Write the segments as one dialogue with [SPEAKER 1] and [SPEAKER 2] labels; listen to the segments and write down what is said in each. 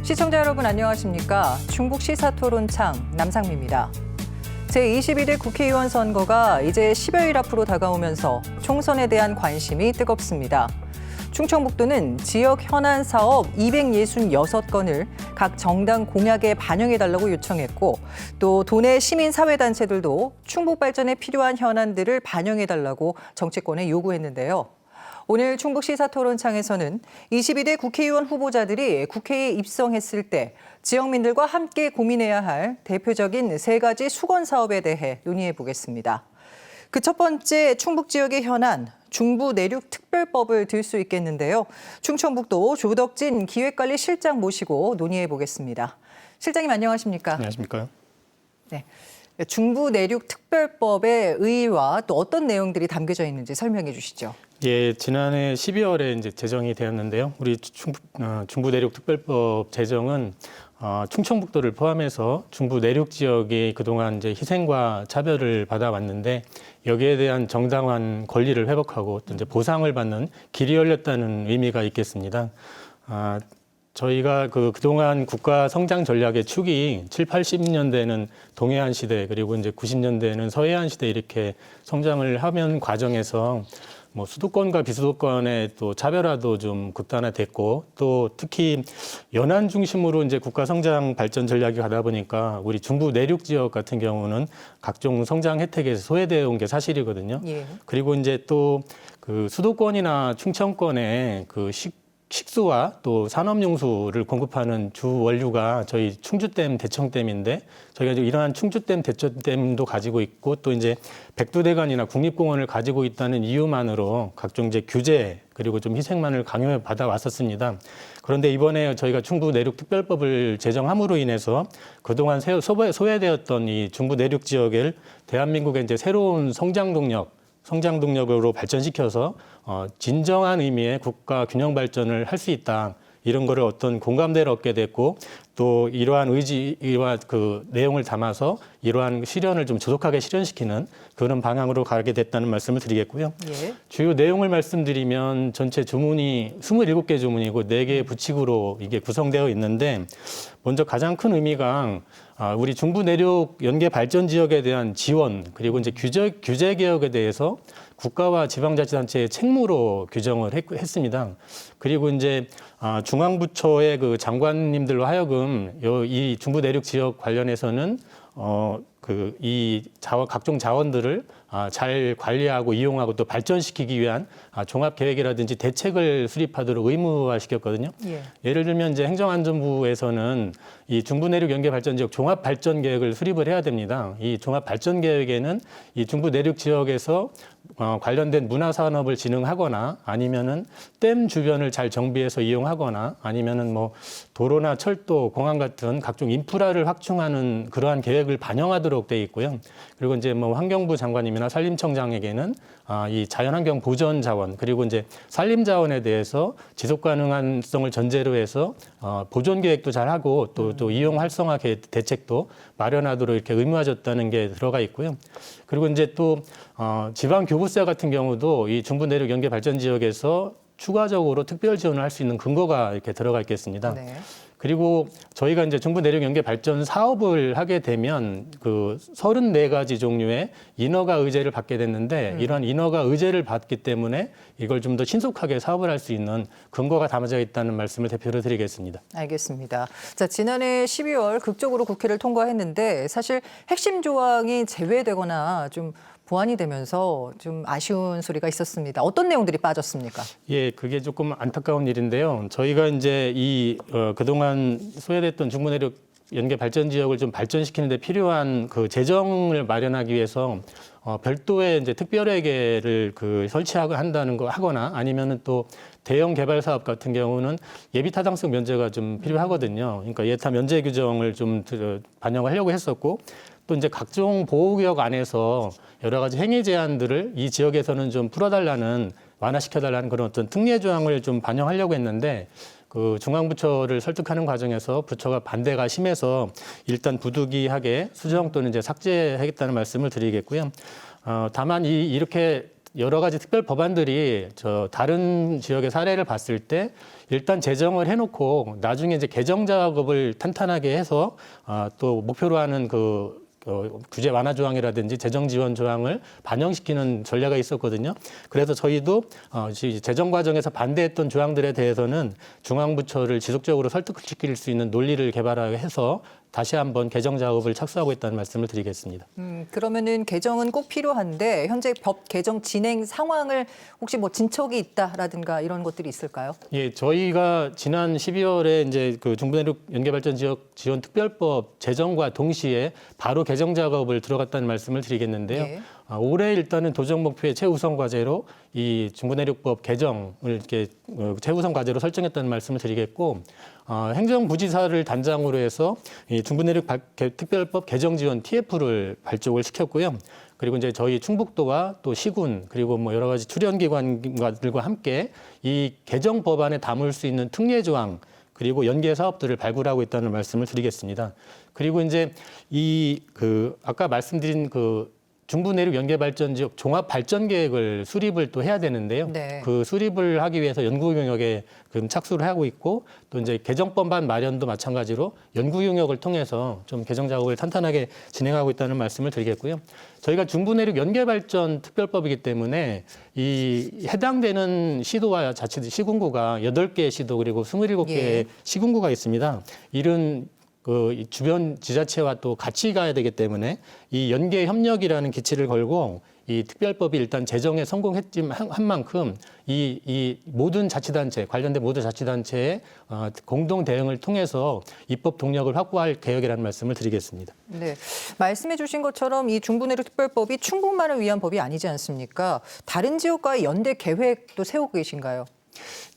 [SPEAKER 1] 시청자 여러분 안녕하십니까? 충북 시사토론창 남상미입니다. 제21대 국회의원 선거가 이제 10여일 앞으로 다가오면서 총선에 대한 관심이 뜨겁습니다. 충청북도는 지역 현안 사업 266건을 각 정당 공약에 반영해달라고 요청했고, 또 도내 시민사회단체들도 충북 발전에 필요한 현안들을 반영해달라고 정치권에 요구했는데요. 오늘 충북 시사토론창에서는 22대 국회의원 후보자들이 국회에 입성했을 때 지역민들과 함께 고민해야 할 대표적인 세 가지 수건 사업에 대해 논의해 보겠습니다. 그 첫 번째 충북 지역의 현안, 중부 내륙 특별법을 들 수 있겠는데요. 충청북도 조덕진 기획관리실장 모시고 논의해 보겠습니다. 실장님 안녕하십니까?
[SPEAKER 2] 안녕하십니까?
[SPEAKER 1] 네. 중부 내륙 특별법의 의의와 또 어떤 내용들이 담겨져 있는지 설명해 주시죠.
[SPEAKER 2] 예, 지난해 12월에 이제 제정이 되었는데요. 우리 중부 내륙 특별법 제정은 충청북도를 포함해서 중부 내륙 지역이 그동안 이제 희생과 차별을 받아왔는데 여기에 대한 정당한 권리를 회복하고 또 이제 보상을 받는 길이 열렸다는 의미가 있겠습니다. 저희가 그동안 국가 성장 전략의 축이 7, 80년대는 동해안 시대 그리고 이제 90년대는 서해안 시대 이렇게 성장을 하면 과정에서 뭐 수도권과 비수도권의 또 차별화도 좀 극단화됐고 또 특히 연안 중심으로 이제 국가 성장 발전 전략이 가다 보니까 우리 중부 내륙 지역 같은 경우는 각종 성장 혜택에서 소외되어 온 게 사실이거든요. 예. 그리고 이제 또 그 수도권이나 충청권의 그 식수와 또 산업용수를 공급하는 주 원료가 저희 충주댐, 대청댐인데 저희가 이러한 충주댐, 대청댐도 가지고 있고 또 이제 백두대간이나 국립공원을 가지고 있다는 이유만으로 각종 이제 규제 그리고 좀 희생만을 강요받아 왔었습니다. 그런데 이번에 저희가 충북 내륙 특별법을 제정함으로 인해서 그동안 소외되었던 이 중부 내륙 지역을 대한민국의 이제 새로운 성장 동력으로 발전시켜서 진정한 의미의 국가 균형 발전을 할 수 있다. 이런 거를 어떤 공감대를 얻게 됐고 또 이러한 의지와 그 내용을 담아서 이러한 실현을 좀 조속하게 실현시키는 그런 방향으로 가게 됐다는 말씀을 드리겠고요. 예. 주요 내용을 말씀드리면 전체 주문이 27개 주문이고 4개의 부칙으로 이게 구성되어 있는데 먼저 가장 큰 의미가 우리 중부 내륙 연계 발전 지역에 대한 지원 그리고 이제 규제 개혁에 대해서 국가와 지방자치단체의 책무로 규정을 했습니다. 그리고 이제 중앙부처의 그 장관님들로 하여금 이 중부 내륙 지역 관련해서는 각종 자원들을 잘 관리하고 이용하고 또 발전시키기 위한 종합 계획이라든지 대책을 수립하도록 의무화시켰거든요. 예. 예를 들면 이제 행정안전부에서는 이 중부 내륙 연계 발전 지역 종합 발전 계획을 수립을 해야 됩니다. 이 종합 발전 계획에는 이 중부 내륙 지역에서 관련된 문화 산업을 진흥하거나 아니면은 댐 주변을 잘 정비해서 이용하거나 아니면은 뭐 도로나 철도, 공항 같은 각종 인프라를 확충하는 그러한 계획을 반영하도록 돼 있고요. 그리고 이제 뭐 환경부 장관님이나 산림청장에게는 이 자연환경 보전 자원 그리고 이제 산림 자원에 대해서 지속 가능성을 전제로 해서 보존 계획도 잘 하고 또 이용 활성화 대책도 마련하도록 이렇게 의무화졌다는 게 들어가 있고요. 그리고 이제 또 지방 교부세 같은 경우도 이 중부 내륙 연계 발전 지역에서 추가적으로 특별 지원을 할 수 있는 근거가 이렇게 들어가 있겠습니다. 네. 그리고 저희가 이제 중부 내륙 연계 발전 사업을 하게 되면 그 34가지 종류의 인허가 의제를 받게 됐는데 이러한 인허가 의제를 받기 때문에 이걸 좀 더 신속하게 사업을 할 수 있는 근거가 담아져 있다는 말씀을 대표로 드리겠습니다. 알겠습니다.
[SPEAKER 1] 자, 지난해 12월 극적으로 국회를 통과했는데 사실 핵심 조항이 제외되거나 좀 보완이 되면서 좀 아쉬운 소리가 있었습니다. 어떤 내용들이 빠졌습니까?
[SPEAKER 2] 예, 그게 조금 안타까운 일인데요. 저희가 이제 그동안 소외됐던 중부 내륙 연계 발전 지역을 좀 발전시키는 데 필요한 그 재정을 마련하기 위해서 별도의 이제 특별회계를 설치한다는 거 하거나 아니면은 또 대형 개발 사업 같은 경우는 예비 타당성 면제가 좀 필요하거든요. 그러니까 예타 면제 규정을 좀 반영하려고 했었고 또 이제 각종 보호구역 안에서 여러 가지 행위 제한들을 이 지역에서는 좀 풀어달라는 완화시켜달라는 그런 어떤 특례 조항을 좀 반영하려고 했는데 그 중앙부처를 설득하는 과정에서 부처가 반대가 심해서 일단 부득이하게 수정 또는 이제 삭제하겠다는 말씀을 드리겠고요. 다만 이렇게 여러 가지 특별 법안들이 다른 지역의 사례를 봤을 때 일단 제정을 해놓고 나중에 이제 개정 작업을 탄탄하게 해서 또 목표로 하는 규제 완화 조항이라든지 재정 지원 조항을 반영시키는 전략이 있었거든요. 그래서 저희도 재정 과정에서 반대했던 조항들에 대해서는 중앙부처를 지속적으로 설득시킬 수 있는 논리를 개발해서 다시 한번 개정 작업을 착수하고 있다는 말씀을 드리겠습니다.
[SPEAKER 1] 그러면은 개정은 꼭 필요한데 현재 법 개정 진행 상황을 혹시 뭐 진척이 있다라든가 이런 것들이 있을까요?
[SPEAKER 2] 예, 저희가 지난 12월에 이제 그 중부내륙 연계발전 지역 지원 특별법 제정과 동시에 바로 개정 작업을 들어갔다는 말씀을 드리겠는데요.
[SPEAKER 1] 예.
[SPEAKER 2] 올해 일단은 도정 목표의 최우선 과제로 이 중부내륙법 개정을 이렇게 최우선 과제로 설정했다는 말씀을 드리겠고, 행정부지사를 단장으로 해서 이 중부내륙 특별법 개정 지원 TF를 발족을 시켰고요. 그리고 이제 저희 충북도와 또 시군 그리고 뭐 여러 가지 출연기관들과 함께 이 개정 법안에 담을 수 있는 특례 조항 그리고 연계 사업들을 발굴하고 있다는 말씀을 드리겠습니다. 그리고 이제 아까 말씀드린 중부내륙 연계발전지역 종합발전계획을 수립을 또 해야 되는데요.
[SPEAKER 1] 네.
[SPEAKER 2] 그 수립을 하기 위해서 연구용역에 착수를 하고 있고 또 이제 개정법안 마련도 마찬가지로 연구용역을 통해서 좀 개정 작업을 탄탄하게 진행하고 있다는 말씀을 드리겠고요. 저희가 중부내륙 연계발전 특별법이기 때문에 이 해당되는 시도와 시군구가 8개 시도 그리고 27개의
[SPEAKER 1] 예.
[SPEAKER 2] 시군구가 있습니다. 이런 이 주변 지자체와 또 같이 가야 되기 때문에 이 연계 협력이라는 기치를 걸고 이 특별법이 일단 제정에 성공했지만 한 만큼 이 모든 자치단체 관련된 모든 자치단체의 공동 대응을 통해서 입법 동력을 확보할 계획이라는 말씀을 드리겠습니다.
[SPEAKER 1] 네, 말씀해 주신 것처럼 이 중부내륙 특별법이 충북만을 위한 법이 아니지 않습니까? 다른 지역과의 연대 계획도 세우고 계신가요?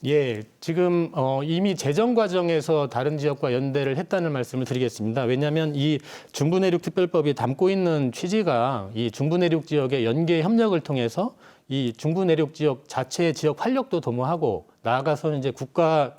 [SPEAKER 2] 예, 지금 이미 제정 과정에서 다른 지역과 연대를 했다는 말씀을 드리겠습니다. 왜냐하면 이 중부내륙 특별법이 담고 있는 취지가 이 중부내륙 지역의 연계 협력을 통해서 이 중부내륙 지역 자체의 지역 활력도 도모하고 나아가서는 이제 국가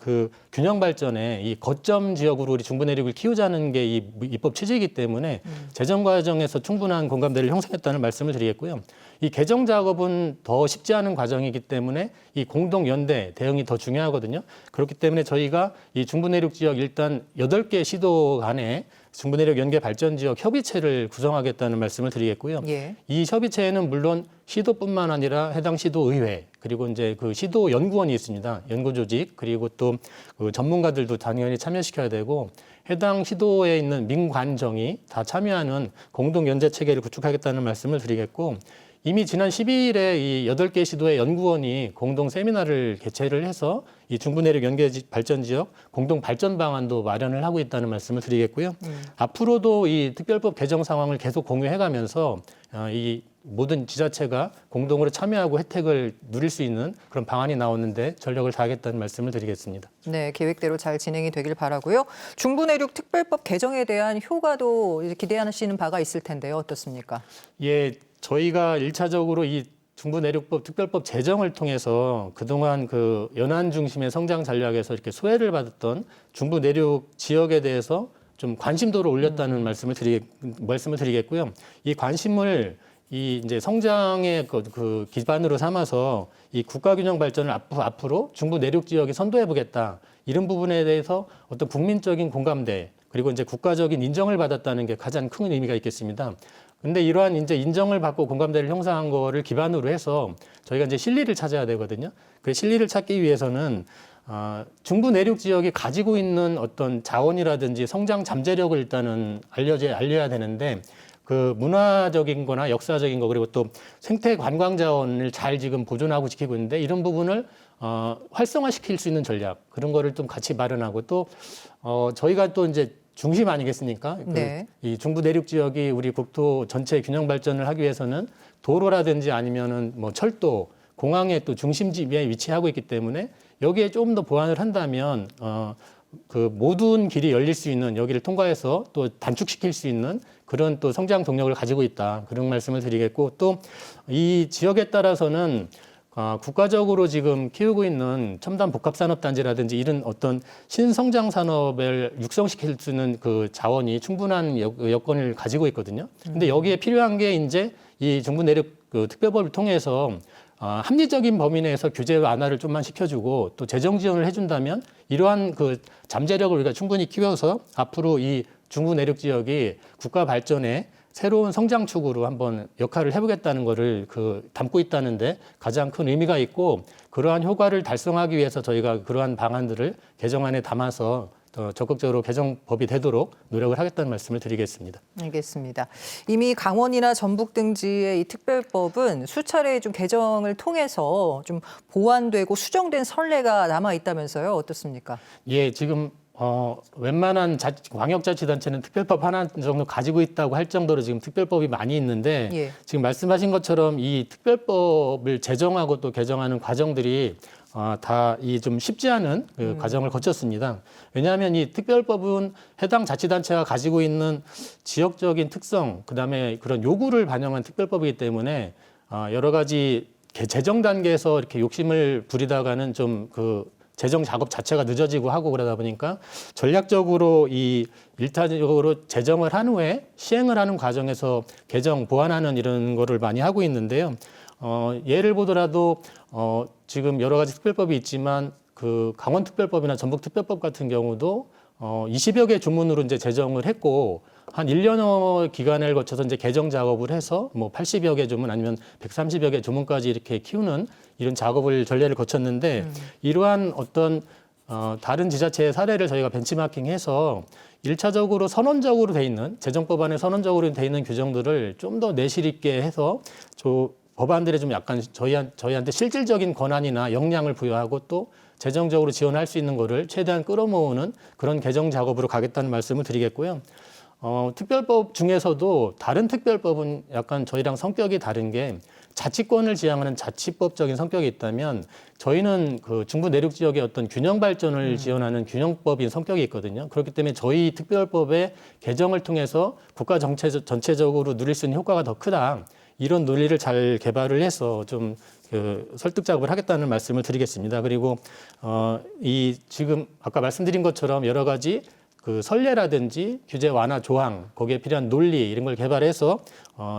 [SPEAKER 2] 균형 발전의 이 거점 지역으로 우리 중부내륙을 키우자는 게 이 입법 취지이기 때문에 제정 과정에서 충분한 공감대를 형성했다는 말씀을 드리겠고요. 이 개정 작업은 더 쉽지 않은 과정이기 때문에 이 공동 연대 대응이 더 중요하거든요. 그렇기 때문에 저희가 이 중부내륙 지역 일단 8개 시도 간에 중부내륙 연계 발전 지역 협의체를 구성하겠다는 말씀을 드리겠고요.
[SPEAKER 1] 예.
[SPEAKER 2] 이 협의체에는 물론 시도뿐만 아니라 해당 시도 의회 그리고 이제 시도 연구원이 있습니다. 연구 조직 그리고 또 전문가들도 당연히 참여시켜야 되고 해당 시도에 있는 민관정이 다 참여하는 공동 연재 체계를 구축하겠다는 말씀을 드리겠고 이미 지난 12일에 이 8개 시도의 연구원이 공동 세미나를 개최를 해서 이 중부내륙 연계 발전 지역 공동 발전 방안도 마련을 하고 있다는 말씀을 드리겠고요. 앞으로도 이 특별법 개정 상황을 계속 공유해가면서 이 모든 지자체가 공동으로 참여하고 혜택을 누릴 수 있는 그런 방안이 나오는데 전력을 다하겠다는 말씀을 드리겠습니다.
[SPEAKER 1] 네, 계획대로 잘 진행이 되길 바라고요. 중부내륙 특별법 개정에 대한 효과도 기대하시는 바가 있을 텐데요. 어떻습니까?
[SPEAKER 2] 예, 저희가 1차적으로 이 중부내륙법 특별법 제정을 통해서 그동안 연안 중심의 성장 전략에서 이렇게 소외를 받았던 중부내륙 지역에 대해서 좀 관심도를 올렸다는 말씀을 드리겠고요. 이 관심을 이제 성장의 기반으로 삼아서 이 국가균형 발전을 앞으로 중부 내륙 지역이 선도해 보겠다. 이런 부분에 대해서 어떤 국민적인 공감대 그리고 이제 국가적인 인정을 받았다는 게 가장 큰 의미가 있겠습니다. 근데 이러한 이제 인정을 받고 공감대를 형성한 거를 기반으로 해서 저희가 이제 실리를 찾아야 되거든요. 그 실리를 찾기 위해서는 중부 내륙 지역이 가지고 있는 어떤 자원이라든지 성장 잠재력을 일단은 알려야 되는데 문화적인 거나 역사적인 거 그리고 또 생태 관광 자원을 잘 지금 보존하고 지키고 있는데 이런 부분을 활성화시킬 수 있는 전략 그런 거를 좀 같이 마련하고 또 저희가 또 이제 중심 아니겠습니까?
[SPEAKER 1] 네.
[SPEAKER 2] 이 중부 내륙 지역이 우리 국토 전체 균형 발전을 하기 위해서는 도로라든지 아니면은 뭐 철도, 공항의 또 중심지에 위치하고 있기 때문에 여기에 조금 더 보완을 한다면 모든 길이 열릴 수 있는 여기를 통과해서 또 단축시킬 수 있는 그런 또 성장 동력을 가지고 있다. 그런 말씀을 드리겠고 또 이 지역에 따라서는 국가적으로 지금 키우고 있는 첨단 복합산업단지라든지 이런 어떤 신성장 산업을 육성시킬 수 있는 자원이 충분한 여건을 가지고 있거든요. 근데 여기에 필요한 게 이제 이 중부 내륙 특별법을 통해서 합리적인 범위 내에서 규제 완화를 좀만 시켜주고 또 재정 지원을 해준다면 이러한 그 잠재력을 우리가 충분히 키워서 앞으로 이 중부 내륙 지역이 국가 발전에 새로운 성장축으로 한번 역할을 해보겠다는 거를 담고 있다는데 가장 큰 의미가 있고 그러한 효과를 달성하기 위해서 저희가 그러한 방안들을 개정안에 담아서 더 적극적으로 개정법이 되도록 노력을 하겠다는 말씀을 드리겠습니다.
[SPEAKER 1] 알겠습니다. 이미 강원이나 전북 등지의 이 특별법은 수차례 좀 개정을 통해서 좀 보완되고 수정된 선례가 남아 있다면서요. 어떻습니까?
[SPEAKER 2] 예, 지금 웬만한 광역자치단체는 특별법 하나 정도 가지고 있다고 할 정도로 지금 특별법이 많이 있는데
[SPEAKER 1] 예.
[SPEAKER 2] 지금 말씀하신 것처럼 이 특별법을 제정하고 또 개정하는 과정들이 다 이 좀 쉽지 않은 그 과정을 거쳤습니다. 왜냐하면 이 특별법은 해당 자치단체가 가지고 있는 지역적인 특성, 그다음에 그런 요구를 반영한 특별법이기 때문에 여러 가지 제정 단계에서 이렇게 욕심을 부리다가는 좀 재정 작업 자체가 늦어지고 하고 그러다 보니까 전략적으로 이 일차적으로 제정을 한 후에 시행을 하는 과정에서 개정 보완하는 이런 거를 많이 하고 있는데요. 예를 보더라도 지금 여러 가지 특별법이 있지만 강원특별법이나 전북특별법 같은 경우도 20여 개 조문으로 이제 제정을 했고 한 1년여 기간을 거쳐서 이제 개정 작업을 해서 뭐 80여 개 조문 아니면 130여 개 조문까지 이렇게 키우는 이런 전례를 거쳤는데 이러한 어떤 다른 지자체의 사례를 저희가 벤치마킹해서 1차적으로 선언적으로 돼 있는 재정법안에 선언적으로 돼 있는 규정들을 좀 더 내실 있게 해서 법안들에 좀 약간 저희한테 실질적인 권한이나 역량을 부여하고 또 재정적으로 지원할 수 있는 거를 최대한 끌어모으는 그런 개정 작업으로 가겠다는 말씀을 드리겠고요. 특별법 중에서도 다른 특별법은 약간 저희랑 성격이 다른 게 자치권을 지향하는 자치법적인 성격이 있다면 저희는 중부 내륙 지역의 어떤 균형 발전을 지원하는 균형법인 성격이 있거든요. 그렇기 때문에 저희 특별법의 개정을 통해서 국가 전체적으로 누릴 수 있는 효과가 더 크다. 이런 논리를 잘 개발을 해서 좀 설득 작업을 하겠다는 말씀을 드리겠습니다. 그리고 지금 아까 말씀드린 것처럼 여러 가지 선례라든지 규제 완화 조항, 거기에 필요한 논리 이런 걸 개발해서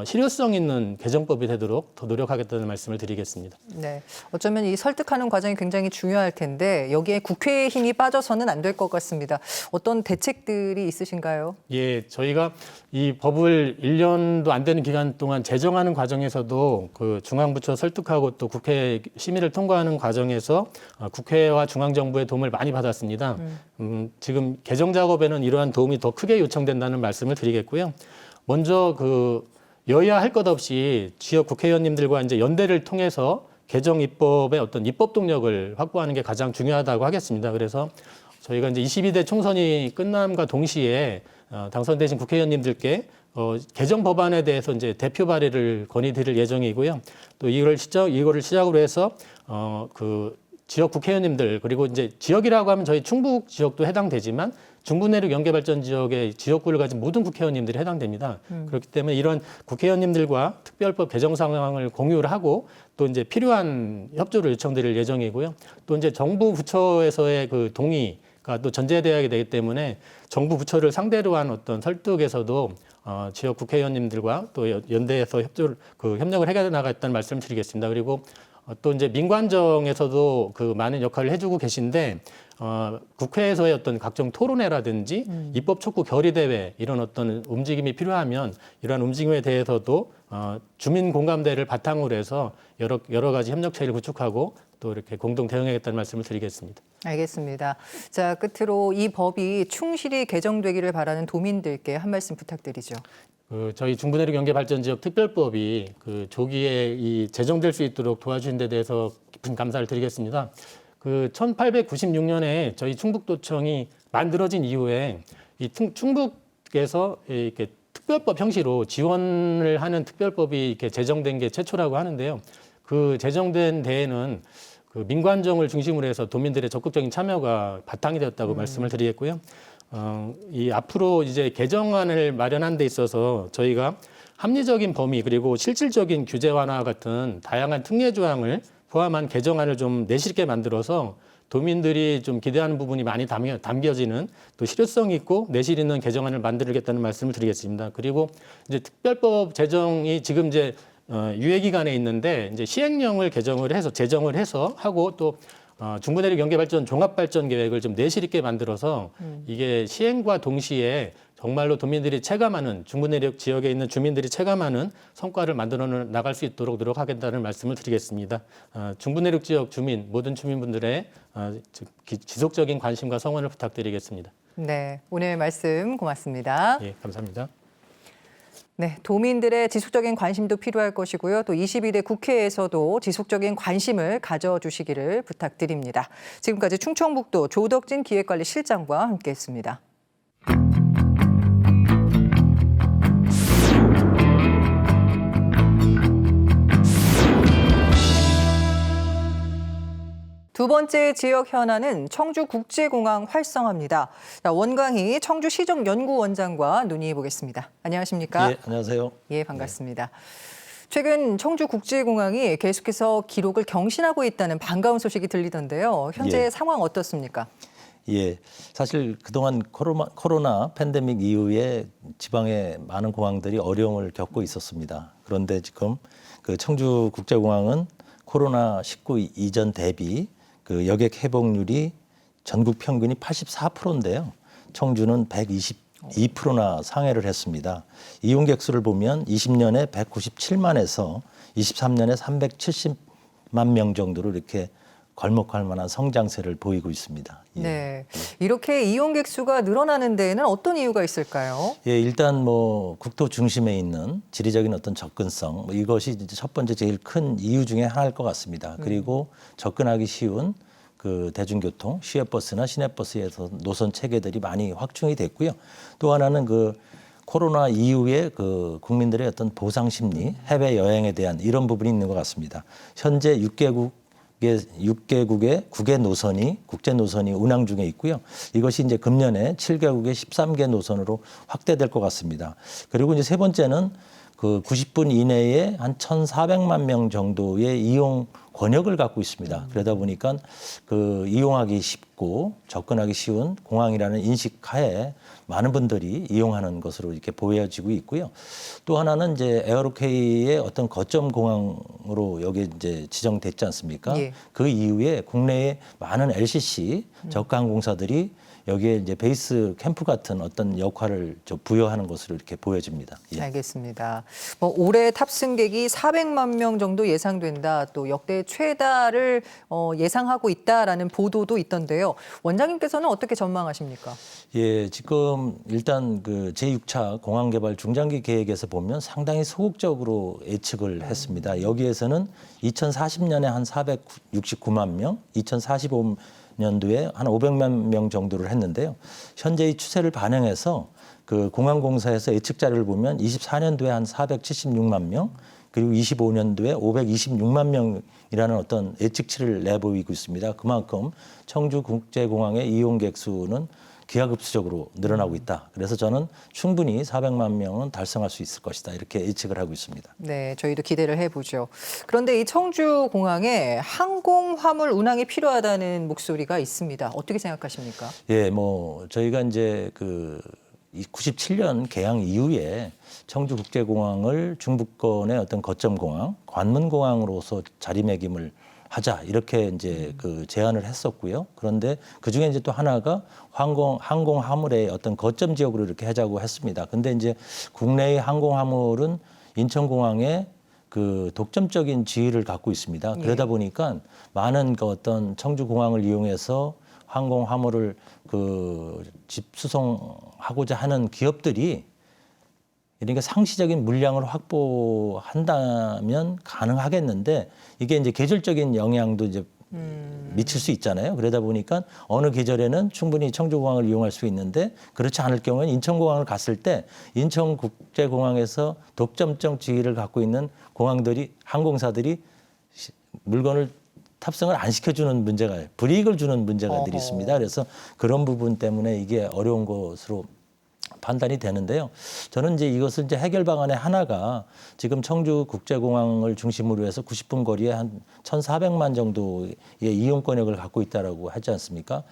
[SPEAKER 2] 실효성 있는 개정법이 되도록 더 노력하겠다는 말씀을 드리겠습니다.
[SPEAKER 1] 네, 어쩌면 이 설득하는 과정이 굉장히 중요할 텐데 여기에 국회의 힘이 빠져서는 안 될 것 같습니다. 어떤 대책들이 있으신가요?
[SPEAKER 2] 예, 저희가 이 법을 1년도 안 되는 기간 동안 제정하는 과정에서도 중앙부처 설득하고 또 국회 심의를 통과하는 과정에서 국회와 중앙정부의 도움을 많이 받았습니다. 지금 개정 작업에는 이러한 도움이 더 크게 요청된다는 말씀을 드리겠고요. 먼저 여야 할 것 없이 지역 국회의원님들과 이제 연대를 통해서 개정 입법의 어떤 입법 동력을 확보하는 게 가장 중요하다고 하겠습니다. 그래서 저희가 이제 22대 총선이 끝남과 동시에 당선되신 국회의원님들께 개정 법안에 대해서 이제 대표 발의를 건의드릴 예정이고요. 또 이거를 시작으로 해서 지역 국회의원님들 그리고 이제 지역이라고 하면 저희 충북 지역도 해당되지만 중부 내륙 연계발전 지역의 지역구를 가진 모든 국회의원님들이 해당됩니다. 그렇기 때문에 이런 국회의원님들과 특별법 개정 상황을 공유를 하고 또 이제 필요한 협조를 요청드릴 예정이고요. 또 이제 정부 부처에서의 동의가 또 전제되어야 되기 때문에 정부 부처를 상대로 한 어떤 설득에서도 지역 국회의원님들과 또 연대해서 협력을 해 나가겠다는 말씀을 드리겠습니다. 그리고 또 이제 민관정에서도 많은 역할을 해주고 계신데 국회에서의 어떤 각종 토론회라든지 입법 촉구 결의대회 이런 어떤 움직임이 필요하면 이러한 움직임에 대해서도 주민 공감대를 바탕으로 해서 여러 가지 협력체를 구축하고 또 이렇게 공동 대응하겠다는 말씀을 드리겠습니다.
[SPEAKER 1] 알겠습니다. 자, 끝으로 이 법이 충실히 개정되기를 바라는 도민들께 한 말씀 부탁드리죠.
[SPEAKER 2] 저희 중부내륙 연계발전지역 특별법이 조기에 제정될 수 있도록 도와주신 데 대해서 깊은 감사를 드리겠습니다. 1896년에 저희 충북도청이 만들어진 이후에 이 충북에서 이렇게 특별법 형식으로 지원을 하는 특별법이 이렇게 제정된 게 최초라고 하는데요. 제정된 데에는 민관정을 중심으로 해서 도민들의 적극적인 참여가 바탕이 되었다고 말씀을 드리겠고요. 앞으로 이제 개정안을 마련한 데 있어서 저희가 합리적인 범위 그리고 실질적인 규제 완화 같은 다양한 특례 조항을 포함한 개정안을 좀 내실 있게 만들어서 도민들이 좀 기대하는 부분이 많이 담겨지는 또 실효성 있고 내실 있는 개정안을 만들겠다는 말씀을 드리겠습니다. 그리고 이제 특별법 제정이 지금 이제 유예 기간에 있는데 이제 시행령을 제정을 해서 하고 또 중부내륙 연계발전 종합발전 계획을 좀 내실 있게 만들어서 이게 시행과 동시에 정말로 도민들이 체감하는 중부내륙 지역에 있는 주민들이 체감하는 성과를 만들어 나갈 수 있도록 노력하겠다는 말씀을 드리겠습니다. 중부내륙 지역 주민 모든 주민분들의 지속적인 관심과 성원을 부탁드리겠습니다.
[SPEAKER 1] 네, 오늘 말씀 고맙습니다.
[SPEAKER 2] 예, 감사합니다.
[SPEAKER 1] 네, 도민들의 지속적인 관심도 필요할 것이고요. 또 22대 국회에서도 지속적인 관심을 가져주시기를 부탁드립니다. 지금까지 충청북도 조덕진 기획관리실장과 함께했습니다. 두 번째 지역 현안은 청주국제공항 활성화입니다. 원광희 청주시정연구원장과 논의해 보겠습니다. 안녕하십니까?
[SPEAKER 3] 예, 안녕하세요.
[SPEAKER 1] 예, 반갑습니다. 최근 청주국제공항이 계속해서 기록을 경신하고 있다는 반가운 소식이 들리던데요. 현재
[SPEAKER 3] 예.
[SPEAKER 1] 상황 어떻습니까?
[SPEAKER 3] 예, 사실 그동안 코로나 팬데믹 이후에 지방의 많은 공항들이 어려움을 겪고 있었습니다. 그런데 지금 그 청주국제공항은 코로나19 이전 대비 그 여객 회복률이 전국 평균이 84%인데요. 청주는 122%나 상회를 했습니다. 이용객 수를 보면 20년에 197만에서 23년에 370만 명 정도로 이렇게 걸목할 만한 성장세를 보이고 있습니다. 예.
[SPEAKER 1] 네, 이렇게 이용객 수가 늘어나는 데에는 어떤 이유가 있을까요?
[SPEAKER 3] 예, 일단 뭐 국토 중심에 있는 지리적인 어떤 접근성, 뭐 이것이 이제 첫 번째 제일 큰 이유 중에 하나일 것 같습니다. 그리고 접근하기 쉬운 그 대중교통, 시외버스나 시내버스에서 노선 체계들이 많이 확충이 됐고요. 또 하나는 그 코로나 이후에 그 국민들의 어떤 보상 심리, 해외 여행에 대한 이런 부분이 있는 것 같습니다. 현재 6개국의 국외 노선이 국제 노선이 운항 중에 있고요. 이것이 이제 금년에 7개국의 13개 노선으로 확대될 것 같습니다. 그리고 이제 세 번째는 그 90분 이내에 한 1,400만 명 정도의 이용 권역을 갖고 있습니다. 그러다 보니까 그 이용하기 쉽고 접근하기 쉬운 공항이라는 인식 하에 많은 분들이 이용하는 것으로 이렇게 보여지고 있고요. 또 하나는 이제 에어로케이의 어떤 거점 공항으로 여기 이제 지정됐지 않습니까?
[SPEAKER 1] 예.
[SPEAKER 3] 그 이후에 국내에 많은 LCC 저가항공사들이 여기에 이제 베이스 캠프 같은 어떤 역할을 좀 부여하는 것으로 이렇게 보여집니다. 예.
[SPEAKER 1] 알겠습니다. 뭐 올해 탑승객이 400만 명 정도 예상된다. 또 역대 최다를 예상하고 있다라는 보도도 있던데요. 원장님께서는 어떻게 전망하십니까?
[SPEAKER 3] 예, 지금 일단 그 제6차 공항개발 중장기 계획에서 보면 상당히 소극적으로 예측을 했습니다. 여기에서는 2040년에 한 469만 명, 2045년도에 한 500만 명 정도를 했는데요. 현재의 추세를 반영해서 그 공항공사에서 예측 자료를 보면 24년도에 한 476만 명, 그리고 25년도에 526만 명이라는 어떤 예측치를 내보이고 있습니다. 그만큼 청주국제공항의 이용객 수는 기하급수적으로 늘어나고 있다. 그래서 저는 충분히 400만 명은 달성할 수 있을 것이다. 이렇게 예측을 하고 있습니다.
[SPEAKER 1] 네, 저희도 기대를 해보죠. 그런데 이 청주공항에 항공 화물 운항이 필요하다는 목소리가 있습니다. 어떻게 생각하십니까?
[SPEAKER 3] 예, 뭐 저희가 이제 그 97년 개항 이후에 청주국제공항을 중부권의 어떤 거점 공항, 관문 공항으로서 자리매김을 하자 이렇게 이제 그 제안을 했었고요. 그런데 그 중에 이제 또 하나가 항공 화물의 어떤 거점 지역으로 이렇게 하자고 했습니다. 근데 이제 국내의 항공 화물은 인천공항에 그 독점적인 지위를 갖고 있습니다. 그러다 보니까 많은 그 어떤 청주공항을 이용해서 항공 화물을 그 집수송하고자 하는 기업들이 그러니까 상시적인 물량을 확보한다면 가능하겠는데 이게 이제 계절적인 영향도 이제 미칠 수 있잖아요. 그러다 보니까 어느 계절에는 충분히 청주공항을 이용할 수 있는데 그렇지 않을 경우에는 인천공항을 갔을 때 인천국제공항에서 독점적 지위를 갖고 있는 공항들이 항공사들이 물건을 탑승을 안 시켜주는 문제가 불이익을 주는 문제가 늘 있습니다. 그래서 그런 부분 때문에 이게 어려운 것으로 판단이 되는데요. 저는 이제 이것을 이제 해결 방안의 하나가 지금 청주국제공항을 중심으로 해서 90분 거리에 한 1,400만 정도의 이용 권역을 갖고 있다라고 하지 않습니까?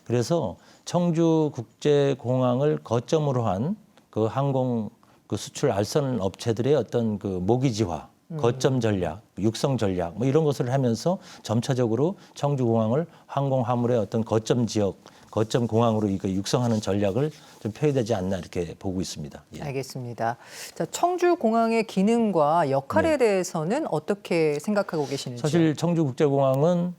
[SPEAKER 3] 그래서 청주국제공항을 거점으로 한 그 항공 그 수출 알선 업체들의 어떤 그 모기지화 거점 전략, 육성 전략 뭐 이런 것을 하면서 점차적으로 청주공항을 항공 화물의 어떤 거점 지역, 거점 공항으로 이거 육성하는 전략을 좀 펴야 되지 않나 이렇게 보고 있습니다. 예.
[SPEAKER 1] 알겠습니다. 자, 청주공항의 기능과 역할에 대해서는 어떻게 생각하고 계시는지요?
[SPEAKER 3] 사실 청주국제공항은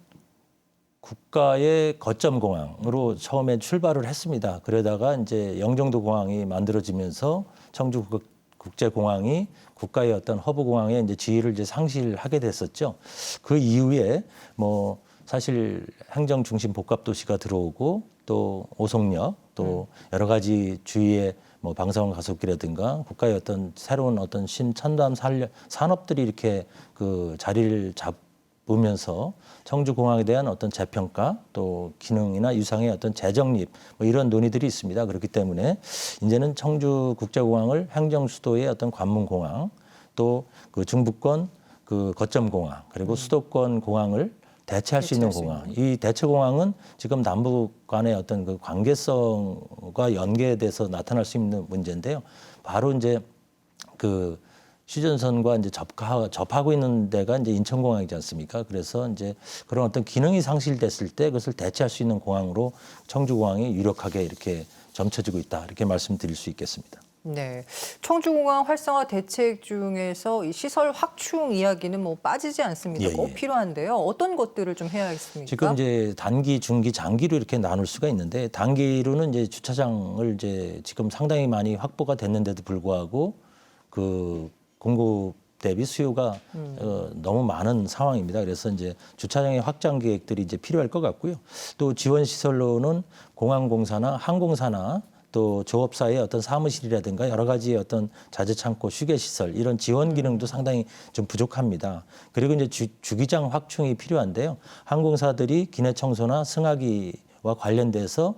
[SPEAKER 3] 국가의 거점 공항으로 처음에 출발을 했습니다. 그러다가 이제 영종도 공항이 만들어지면서 청주국제공항이 국가의 어떤 허브 공항에 이제 지위를 이제 상실하게 됐었죠. 그 이후에 뭐 사실 행정 중심 복합 도시가 들어오고 또 오송역 또 여러 가지 주위에 뭐 방사선 가속기라든가 국가의 어떤 새로운 어떤 신첨단 산업들이 이렇게 그 자리를 잡으면서 청주공항에 대한 어떤 재평가 또 기능이나 유상의 어떤 재정립 뭐 이런 논의들이 있습니다. 그렇기 때문에 이제는 청주국제공항을 행정수도의 어떤 관문공항 또 그 중부권 그 거점공항 그리고 수도권 공항을 대체할 수 있는 공항. 이 대체공항은 지금 남북 간의 어떤 그 관계성과 연계돼서 나타날 수 있는 문제인데요. 바로 이제 그 휴전선과 이제 접하고 있는 데가 이제 인천공항이지 않습니까? 그래서 이제 그런 어떤 기능이 상실됐을 때 그것을 대체할 수 있는 공항으로 청주공항이 유력하게 이렇게 점쳐지고 있다. 이렇게 말씀드릴 수 있겠습니다.
[SPEAKER 1] 네, 청주공항 활성화 대책 중에서 이 시설 확충 이야기는 뭐 빠지지 않습니다.
[SPEAKER 3] 예,
[SPEAKER 1] 꼭
[SPEAKER 3] 예.
[SPEAKER 1] 필요한데요. 어떤 것들을 좀 해야겠습니까?
[SPEAKER 3] 지금 이제 단기, 중기, 장기로 이렇게 나눌 수가 있는데 단기로는 이제 주차장을 이제 지금 상당히 많이 확보가 됐는데도 불구하고 그 공급 대비 수요가 너무 많은 상황입니다. 그래서 이제 주차장의 확장 계획들이 이제 필요할 것 같고요. 또 지원 시설로는 공항공사나 항공사나 또 조업사의 어떤 사무실이라든가 여러 가지의 어떤 자재창고, 휴게시설 이런 지원 기능도 상당히 좀 부족합니다. 그리고 이제 주기장 확충이 필요한데요. 항공사들이 기내 청소나 승하기와 관련돼서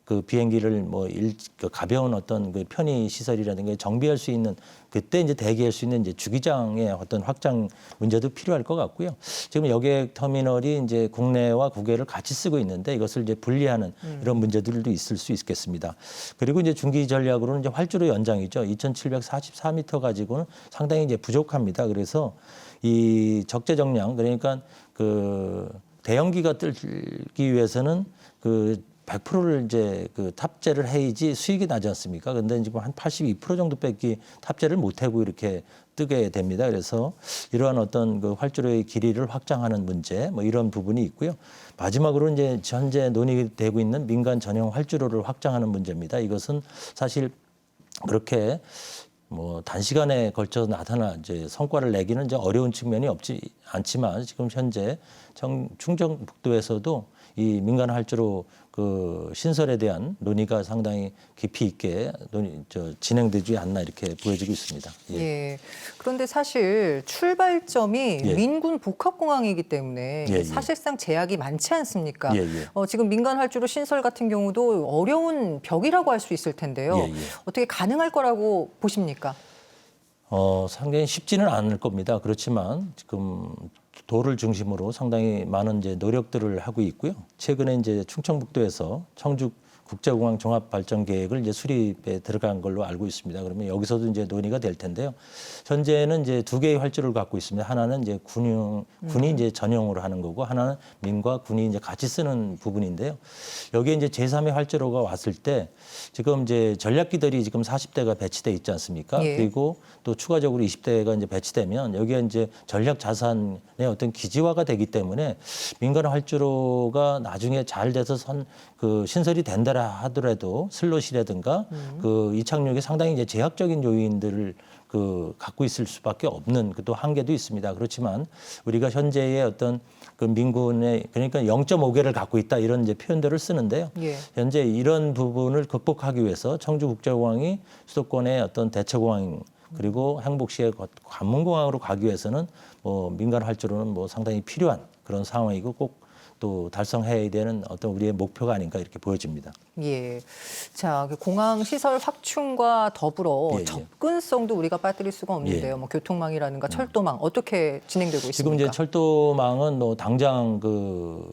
[SPEAKER 3] 그 비행기를 뭐 그 가벼운 어떤 그 편의 시설이라든가 정비할 수 있는 그때 이제 대기할 수 있는 이제 주기장의 어떤 확장 문제도 필요할 것 같고요. 지금 여객 터미널이 이제 국내와 국외를 같이 쓰고 있는데 이것을 이제 분리하는 이런 문제들도 있을 수 있겠습니다. 그리고 이제 중기 전략으로는 이제 활주로 연장이죠. 2,744m 가지고는 상당히 이제 부족합니다. 그래서 이 적재적량 그러니까 그 대형기가 뜰기 위해서는 그 100%를 이제 그 탑재를 해야지 수익이 나지 않습니까? 근데 지금 한 82% 정도밖에 탑재를 못하고 이렇게 뜨게 됩니다. 그래서 이러한 어떤 그 활주로의 길이를 확장하는 문제 뭐 이런 부분이 있고요. 마지막으로 이제 현재 논의되고 있는 민간 전용 활주로를 확장하는 문제입니다. 이것은 사실 그렇게 뭐 단시간에 걸쳐 이제 성과를 내기는 이제 어려운 측면이 없지 않지만 지금 현재 충청북도에서도 이 민간 활주로 그 신설에 대한 논의가 상당히 깊이 있게 진행되지 않나 이렇게 보여지고 있습니다.
[SPEAKER 1] 예. 예. 그런데 사실 출발점이
[SPEAKER 3] 예.
[SPEAKER 1] 민군 복합공항이기 때문에
[SPEAKER 3] 예, 예.
[SPEAKER 1] 사실상 제약이 많지 않습니까?
[SPEAKER 3] 예, 예.
[SPEAKER 1] 지금 민간 활주로 신설 같은 경우도 어려운 벽이라고 할 수 있을 텐데요.
[SPEAKER 3] 예, 예.
[SPEAKER 1] 어떻게 가능할 거라고 보십니까?
[SPEAKER 3] 상당히 쉽지는 않을 겁니다. 그렇지만 지금 도를 중심으로 상당히 많은 이제 노력들을 하고 있고요. 최근에 이제 충청북도에서 청주 국제공항 종합발전계획을 이제 수립에 들어간 걸로 알고 있습니다. 그러면 여기서도 이제 논의가 될 텐데요. 현재는 이제 두 개의 활주로를 갖고 있습니다. 하나는 이제 군이 이제 전용으로 하는 거고 하나는 민과 군이 이제 같이 쓰는 부분인데요. 여기에 이제 제3의 활주로가 왔을 때 지금 이제 전략기들이 지금 40대가 배치돼 있지 않습니까?
[SPEAKER 1] 예.
[SPEAKER 3] 그리고 또 추가적으로 20대가 이제 배치되면 여기에 이제 전략 자산의 어떤 기지화가 되기 때문에 민간 활주로가 나중에 잘 돼서 그 신설이 된다 하더라도 슬롯이라든가 그 이착륙에 상당히 이제 제약적인 요인들을 그 갖고 있을 수밖에 없는 그 또 한계도 있습니다. 그렇지만 우리가 현재의 어떤 그 민군의 그러니까 0.5개를 갖고 있다 이런 이제 표현들을 쓰는데요.
[SPEAKER 1] 예.
[SPEAKER 3] 현재 이런 부분을 극복하기 위해서 청주국제공항이 수도권의 어떤 대체공항 그리고 행복시의 관문공항으로 가기 위해서는 뭐 민간 활주로는 뭐 상당히 필요한 그런 상황이고 꼭 또 달성해야 되는 어떤 우리의 목표가 아닌가 이렇게 보여집니다.
[SPEAKER 1] 예. 자, 공항 시설 확충과 더불어
[SPEAKER 3] 예, 예.
[SPEAKER 1] 접근성도 우리가 빠뜨릴 수가 없는데요.
[SPEAKER 3] 예.
[SPEAKER 1] 뭐 교통망이라든가 철도망 어떻게 진행되고 있습니까?
[SPEAKER 3] 지금 이제 철도망은 뭐 당장 그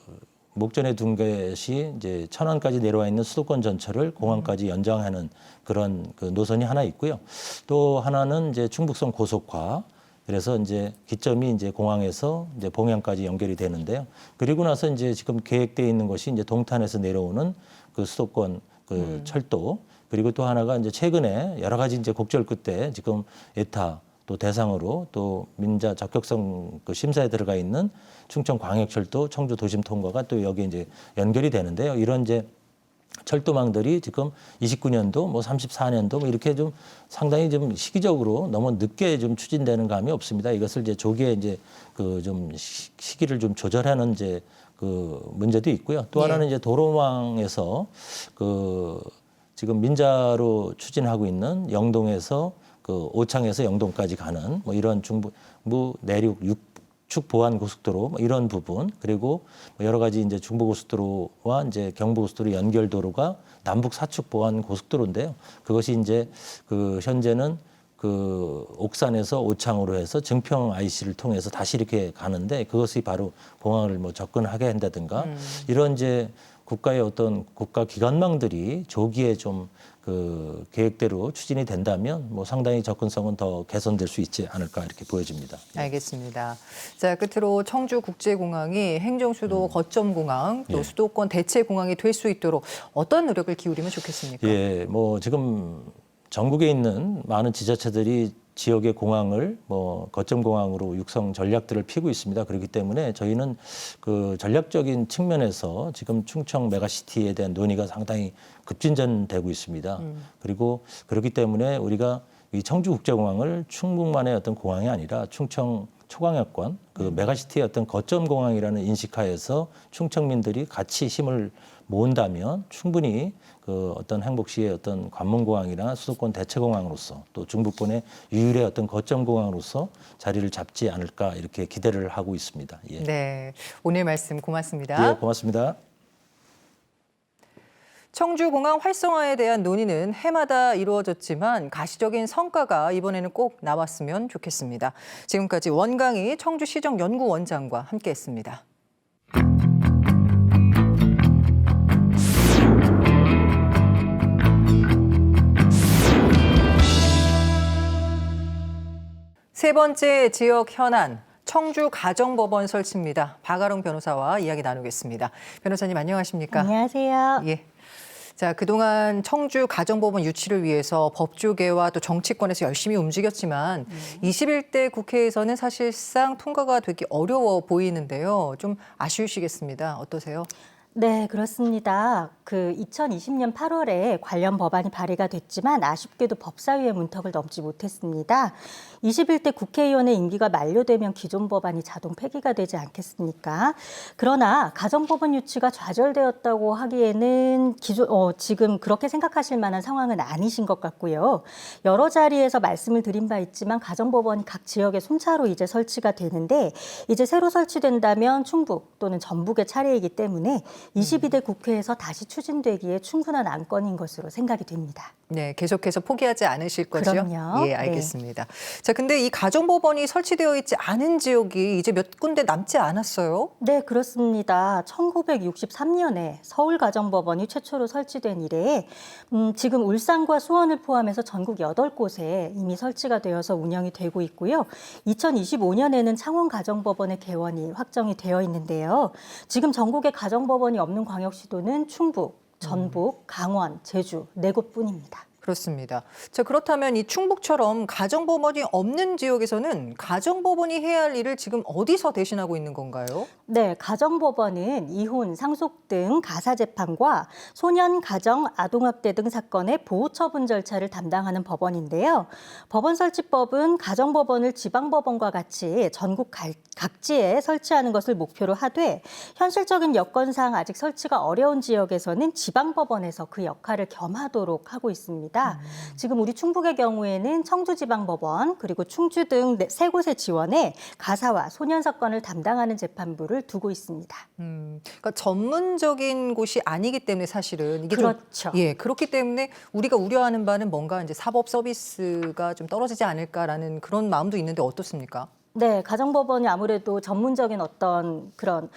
[SPEAKER 3] 목전에 둔 것이 이제 천안까지 내려와 있는 수도권 전철을 공항까지 연장하는 그런 그 노선이 하나 있고요. 또 하나는 이제 충북선 고속화 그래서 이제 기점이 이제 공항에서 이제 봉양까지 연결이 되는데요. 그리고 나서 이제 지금 계획되어 있는 것이 이제 동탄에서 내려오는 그 수도권 그 철도, 그리고 또 하나가 이제 최근에 여러 가지 이제 곡절 끝에 지금 에타 또 대상으로 또 민자 적격성 그 심사에 들어가 있는 충청광역철도 청주 도심 통과가 또 여기 이제 연결이 되는데요. 이런 이제 철도망들이 지금 29년도, 뭐 34년도 뭐 이렇게 좀 상당히 좀 시기적으로 너무 늦게 좀 추진되는 감이 없습니다. 이것을 이제 조기에 이제 그 좀 시기를 좀 조절하는 이제 그 문제도 있고요. 또 하나는 이제 도로망에서 그 지금 민자로 추진하고 있는 영동에서 그 오창에서 영동까지 가는 뭐 이런 중부 내륙 육축 보안 고속도로 뭐 이런 부분, 그리고 뭐 여러 가지 이제 중부 고속도로와 이제 경부 고속도로 연결 도로가 남북 사축 보안 고속도로인데요. 그것이 이제 그 현재는 그 옥산에서 오창으로 해서 증평 IC를 통해서 다시 이렇게 가는데, 그것이 바로 공항을 뭐 접근하게 한다든가 이런 이제 국가의 어떤 국가 기관망들이 조기에 좀 그 계획대로 추진이 된다면 뭐 상당히 접근성은 더 개선될 수 있지 않을까 이렇게 보여집니다.
[SPEAKER 1] 알겠습니다. 자, 끝으로 청주국제공항이 행정수도 거점공항, 또
[SPEAKER 3] 예.
[SPEAKER 1] 수도권 대체공항이 될 수 있도록 어떤 노력을 기울이면 좋겠습니까?
[SPEAKER 3] 예, 뭐 지금 전국에 있는 많은 지자체들이 지역의 공항을 뭐 거점 공항으로 육성 전략들을 피고 있습니다. 그렇기 때문에 저희는 그 전략적인 측면에서 지금 충청 메가시티에 대한 논의가 상당히 급진전되고 있습니다. 그리고 그렇기 때문에 우리가 이 청주국제공항을 충북만의 어떤 공항이 아니라 충청 초강역권 그 메가시티의 어떤 거점 공항이라는 인식하에서 충청민들이 같이 힘을 모은다면 충분히 그 어떤 행복시의 어떤 관문공항이나 수도권 대체공항으로서 또 중부권의 유일의 어떤 거점 공항으로서 자리를 잡지 않을까 이렇게 기대를 하고 있습니다. 예.
[SPEAKER 1] 네, 오늘 말씀 고맙습니다.
[SPEAKER 3] 예, 고맙습니다.
[SPEAKER 1] 청주공항 활성화에 대한 논의는 해마다 이루어졌지만 가시적인 성과가 이번에는 꼭 나왔으면 좋겠습니다. 지금까지 원강희 청주시정연구원장과 함께했습니다. 세 번째 지역 현안, 청주 가정법원 설치입니다. 박아롱 변호사와 이야기 나누겠습니다. 변호사님 안녕하십니까?
[SPEAKER 4] 안녕하세요.
[SPEAKER 1] 예. 자, 그동안 청주 가정법원 유치를 위해서 법조계와 또 정치권에서 열심히 움직였지만 21대 국회에서는 사실상 통과가 되기 어려워 보이는데요. 좀 아쉬우시겠습니다. 어떠세요?
[SPEAKER 4] 네, 그렇습니다. 그 2020년 8월에 관련 법안이 발의가 됐지만 아쉽게도 법사위의 문턱을 넘지 못했습니다. 21대 국회의원의 임기가 만료되면 기존 법안이 자동 폐기가 되지 않겠습니까? 그러나 가정법원 유치가 좌절되었다고 하기에는 지금 그렇게 생각하실 만한 상황은 아니신 것 같고요. 여러 자리에서 말씀을 드린 바 있지만 가정법원이 각 지역의 순차로 이제 설치가 되는데 이제 새로 설치된다면 충북 또는 전북의 차례이기 때문에 22대 국회에서 다시 추진되기에 충분한 안건인 것으로 생각이 됩니다.
[SPEAKER 1] 네, 계속해서 포기하지 않으실 거죠?
[SPEAKER 4] 그럼요.
[SPEAKER 1] 예, 알겠습니다. 자, 근데 이 가정법원이 설치되어 있지 않은 지역이 이제 몇 군데 남지 않았어요?
[SPEAKER 4] 네, 그렇습니다. 1963년에 서울가정법원이 최초로 설치된 이래 지금 울산과 수원을 포함해서 전국 8곳에 이미 설치가 되어서 운영이 되고 있고요. 2025년에는 창원가정법원의 개원이 확정이 되어 있는데요. 지금 전국에 가정법원이 없는 광역시도는 충북, 전북, 강원, 제주 4곳뿐입니다.
[SPEAKER 1] 그렇습니다. 자, 그렇다면 이 충북처럼 가정법원이 없는 지역에서는 가정법원이 해야 할 일을 지금 어디서 대신하고 있는 건가요?
[SPEAKER 4] 네, 가정법원은 이혼, 상속 등 가사재판과 소년, 가정, 아동학대 등 사건의 보호처분 절차를 담당하는 법원인데요. 법원 설치법은 가정법원을 지방법원과 같이 전국 각지에 설치하는 것을 목표로 하되 현실적인 여건상 아직 설치가 어려운 지역에서는 지방법원에서 그 역할을 겸하도록 하고 있습니다. 지금 우리 충북의 경우에는 청주지방법원 그리고 충주 등 3곳에 지원해 가사와 소년 사건을 담당하는 재판부를 두고 있습니다.
[SPEAKER 1] 그러니까 전문적인 곳이 아니기 때문에 사실은 이게
[SPEAKER 4] 그렇죠.
[SPEAKER 1] 예, 그렇기 때문에 우리가 우려하는 바는 뭔가 이제 사법 서비스가 좀 떨어지지 않을까라는 그런 마음도 있는데 어떻습니까?
[SPEAKER 4] 네, 가정법원이 아무래도 전문적인 어떤 그런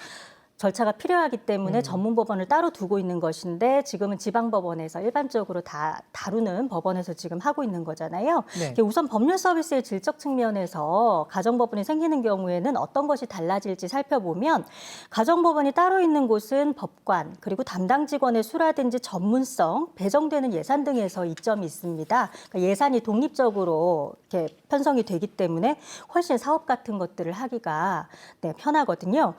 [SPEAKER 4] 절차가 필요하기 때문에 전문 법원을 따로 두고 있는 것인데 지금은 지방법원에서 일반적으로 다 다루는 법원에서 지금 하고 있는 거잖아요.
[SPEAKER 1] 네.
[SPEAKER 4] 우선 법률 서비스의 질적 측면에서 가정법원이 생기는 경우에는 어떤 것이 달라질지 살펴보면 가정법원이 따로 있는 곳은 법관 그리고 담당 직원의 수라든지 전문성, 배정되는 예산 등에서 이점이 있습니다. 그러니까 예산이 독립적으로 이렇게 편성이 되기 때문에 훨씬 사업 같은 것들을 하기가 편하거든요.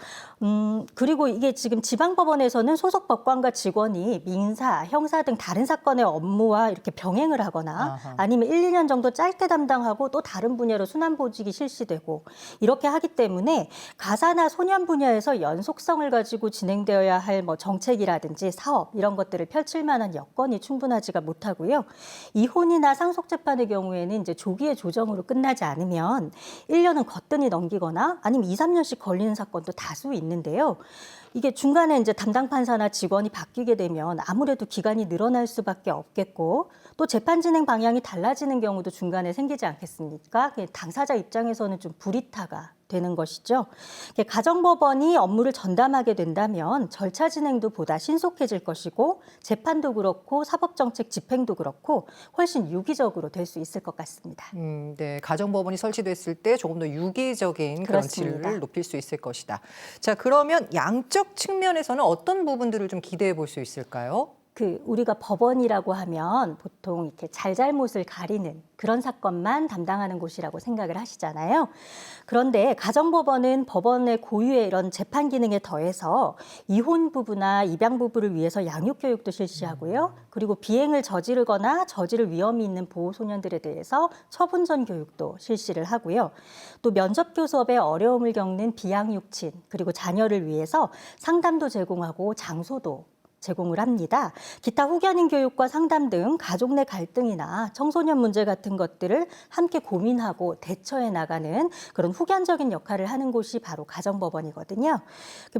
[SPEAKER 4] 그리고 이게 지금 지방법원에서는 소속 법관과 직원이 민사, 형사 등 다른 사건의 업무와 이렇게 병행을 하거나
[SPEAKER 1] 아하.
[SPEAKER 4] 아니면 1, 2년 정도 짧게 담당하고 또 다른 분야로 순환보직이 실시되고 이렇게 하기 때문에 가사나 소년 분야에서 연속성을 가지고 진행되어야 할 뭐 정책이라든지 사업 이런 것들을 펼칠 만한 여건이 충분하지가 못하고요. 이혼이나 상속재판의 경우에는 이제 조기의 조정으로 끝나지 않으면 1년은 거뜬히 넘기거나 아니면 2, 3년씩 걸리는 사건도 다수 있는데요. 이게 중간에 이제 담당 판사나 직원이 바뀌게 되면 아무래도 기간이 늘어날 수밖에 없겠고 또 재판 진행 방향이 달라지는 경우도 중간에 생기지 않겠습니까? 당사자 입장에서는 좀 불이타가 되는 것이죠. 가정법원이 업무를 전담하게 된다면 절차 진행도 보다 신속해질 것이고 재판도 그렇고 사법정책 집행도 그렇고 훨씬 유기적으로 될 수 있을 것 같습니다.
[SPEAKER 1] 네, 가정법원이 설치됐을 때 조금 더 유기적인 그런
[SPEAKER 4] 그렇습니다.
[SPEAKER 1] 질을 높일 수 있을 것이다. 자, 그러면 양적 측면에서는 어떤 부분들을 좀 기대해 볼 수 있을까요?
[SPEAKER 4] 우리가 법원이라고 하면 보통 이렇게 잘잘못을 가리는 그런 사건만 담당하는 곳이라고 생각을 하시잖아요. 그런데 가정법원은 법원의 고유의 이런 재판 기능에 더해서 이혼 부부나 입양 부부를 위해서 양육 교육도 실시하고요. 그리고 비행을 저지르거나 저지를 위험이 있는 보호 소년들에 대해서 처분 전 교육도 실시를 하고요. 또 면접 교섭에 어려움을 겪는 비양육친 그리고 자녀를 위해서 상담도 제공하고 장소도 제공을 합니다. 기타 후견인 교육과 상담 등 가족 내 갈등이나 청소년 문제 같은 것들을 함께 고민하고 대처해 나가는 그런 후견적인 역할을 하는 곳이 바로 가정법원이거든요.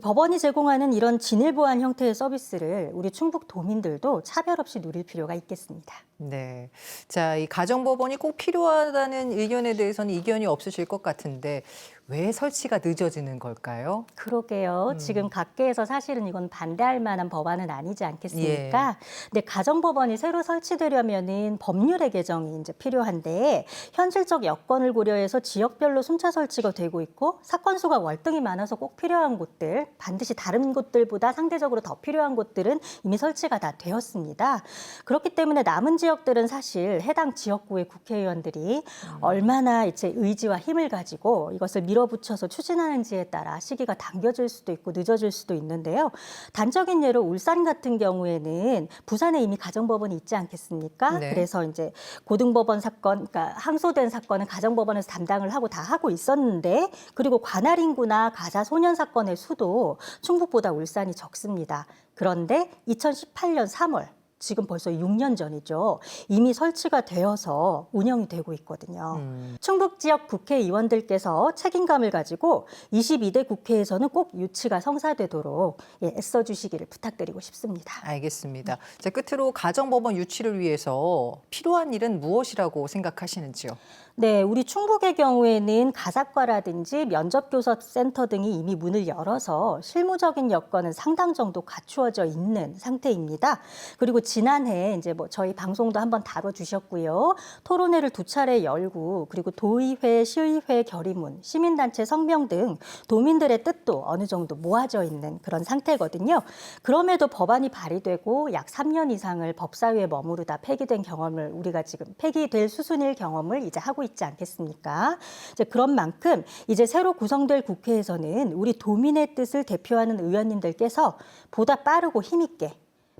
[SPEAKER 4] 법원이 제공하는 이런 진일보한 형태의 서비스를 우리 충북 도민들도 차별 없이 누릴 필요가 있겠습니다.
[SPEAKER 1] 네. 자, 이 가정법원이 꼭 필요하다는 의견에 대해서는 이견이 없으실 것 같은데 왜 설치가 늦어지는 걸까요?
[SPEAKER 4] 그러게요. 지금 각계에서 사실은 이건 반대할 만한 법안은 아니지 않겠습니까? 근데 가정법원이 새로 설치되려면은 법률의 개정이 이제 필요한데 현실적 여건을 고려해서 지역별로 순차 설치가 되고 있고 사건 수가 월등히 많아서 꼭 필요한 곳들, 반드시 다른 곳들보다 상대적으로 더 필요한 곳들은 이미 설치가 다 되었습니다. 그렇기 때문에 남은 지역들은 사실 해당 지역구의 국회의원들이 얼마나 이제 의지와 힘을 가지고 이것을 밀어붙여서 추진하는지에 따라 시기가 당겨질 수도 있고 늦어질 수도 있는데요. 단적인 예로 울산 같은 경우에는 부산에 이미 가정법원이 있지 않겠습니까?
[SPEAKER 1] 네.
[SPEAKER 4] 그래서 이제 고등법원 사건, 그러니까 항소된 사건은 가정법원에서 담당을 하고 다 하고 있었는데 그리고 관할 인구나 가사 소년 사건의 수도 충북보다 울산이 적습니다. 그런데 2018년 3월 지금 벌써 6년 전이죠. 이미 설치가 되어서 운영이 되고 있거든요. 충북 지역 국회의원들께서 책임감을 가지고 22대 국회에서는 꼭 유치가 성사되도록 애써 주시기를 부탁드리고 싶습니다.
[SPEAKER 1] 알겠습니다. 자, 끝으로 가정법원 유치를 위해서 필요한 일은 무엇이라고 생각하시는지요?
[SPEAKER 4] 네, 우리 충북의 경우에는 가사과라든지 면접교섭센터 등이 이미 문을 열어서 실무적인 여건은 상당 정도 갖추어져 있는 상태입니다. 그리고 지난해 이제 뭐 저희 방송도 한번 다뤄주셨고요. 토론회를 2차례 열고 그리고 도의회, 시의회 결의문, 시민단체 성명 등 도민들의 뜻도 어느 정도 모아져 있는 그런 상태거든요. 그럼에도 법안이 발의되고 약 3년 이상을 법사위에 머무르다 폐기된 경험을 우리가 지금 폐기될 수순일 경험을 이제 하고 있지 않겠습니까? 이제 그런 만큼 이제 새로 구성될 국회에서는 우리 도민의 뜻을 대표하는 의원님들께서 보다 빠르고 힘있게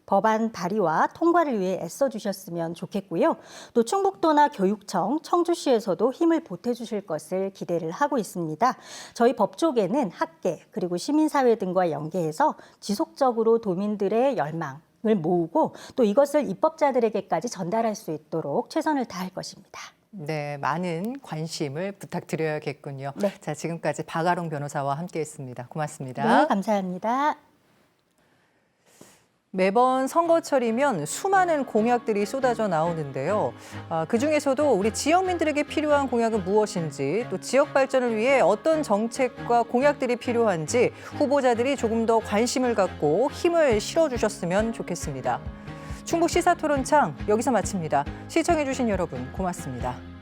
[SPEAKER 4] 법안 발의와 통과를 위해 애써주셨으면 좋겠고요. 또 충북도나 교육청, 청주시에서도 힘을 보태주실 것을 기대를 하고 있습니다. 저희 법조계는 학계 그리고 시민사회 등과 연계해서 지속적으로 도민들의 열망 을 모으고 또 이것을 입법자들에게까지 전달할 수 있도록 최선을 다할 것입니다.
[SPEAKER 1] 네, 많은 관심을 부탁드려야겠군요.
[SPEAKER 4] 네.
[SPEAKER 1] 자, 지금까지 박아롱 변호사와 함께했습니다. 고맙습니다.
[SPEAKER 4] 네, 감사합니다.
[SPEAKER 1] 매번 선거철이면 수많은 공약들이 쏟아져 나오는데요. 그중에서도 우리 지역민들에게 필요한 공약은 무엇인지, 또 지역 발전을 위해 어떤 정책과 공약들이 필요한지 후보자들이 조금 더 관심을 갖고 힘을 실어주셨으면 좋겠습니다. 충북 시사토론창 여기서 마칩니다. 시청해주신 여러분 고맙습니다.